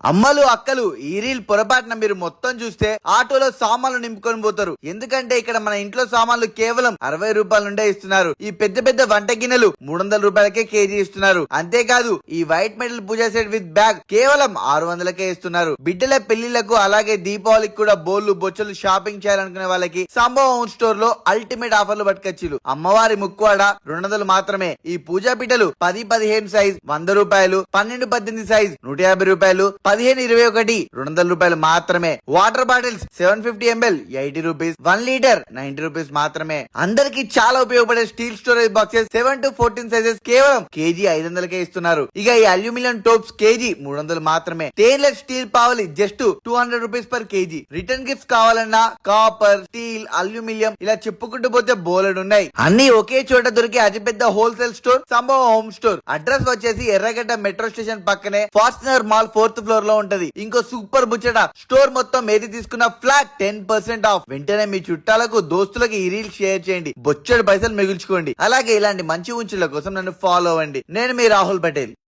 అమ్మలు అక్కలు ఈ రీల్ పొరపాటున మీరు మొత్తం చూస్తే ఆటోలో సామాన్లు నింపుకొని పోతారు. ఎందుకంటే ఇక్కడ మన ఇంట్లో సామాన్లు కేవలం 60 రూపాయల నుండే ఇస్తున్నారు. ఈ పెద్ద పెద్ద వంట గిన్నెలు 300 రూపాయలకే కేజీ ఇస్తున్నారు. అంతేకాదు ఈ white metal puja set with bag కేవలం 600లకే ఇస్తున్నారు. బిడ్డల పెళ్లిళ్లకు అలాగే దీపావళికి కూడా బోళ్లు బొచ్చలు షాపింగ్ చేయాలనుకునే వాళ్ళకి సంభవం స్టోర్ లో అల్టిమేట్ ఆఫర్లు పట్టుకొచ్చిలు. అమ్మవారి ముక్కువాడ 200 మాత్రమే. ఈ పూజా బిడ్డలు 10-15 సైజ్ 100 రూపాయలు, 12-18 సైజ్ 150 రూపాయలు, 15-21 200 రూపాయలు మాత్రమే. Water bottles 750 ml 80 rupees, 1 litre 90 rupees మాత్రమే. అందరికి చాలా ఉపయోగపడే స్టీల్ స్టోరేజ్ బాక్సెస్ 7-14 సైజెస్ కేవలం కేజీ 500లకే ఇస్తున్నారు. ఇక ఈ అల్యూమినియం టోప్స్ కేజీ 300 మాత్రమే. స్టెయిన్లెస్ స్టీల్ పావలి just 200 rupees per KG. Return gifts కావాలన్నా కాపర్, స్టీల్, అల్యూమినియం ఇలా చెప్పుకుంటూ పోతే బోలెడు ఉన్నాయి. అన్ని ఒకే చోట దొరికే అతిపెద్ద హోల్సేల్ స్టోర్ సంభవం హోమ్ స్టోర్. అడ్రస్ వచ్చేసి ఎర్రగడ్డ మెట్రో స్టేషన్ పక్కనే ఫార్చునర్ మాల్ 4th ఫ్లోర్ లో ఉంటది. ఇంకో సూపర్ ముచ్చట, స్టోర్ మొత్తం ఏది తీసుకున్న ఫ్లాట్ 10% ఆఫ్. వెంటనే మీ చుట్టాలకు దోస్తులకు ఈ రీల్ షేర్ చేయండి, బొచ్చడు పైసలు మిగుల్చుకోండి. అలాగే ఇలాంటి మంచి ఉంచుల కోసం నన్ను ఫాలో అవ్వండి. నేను మీ రాహుల్ పటేల్.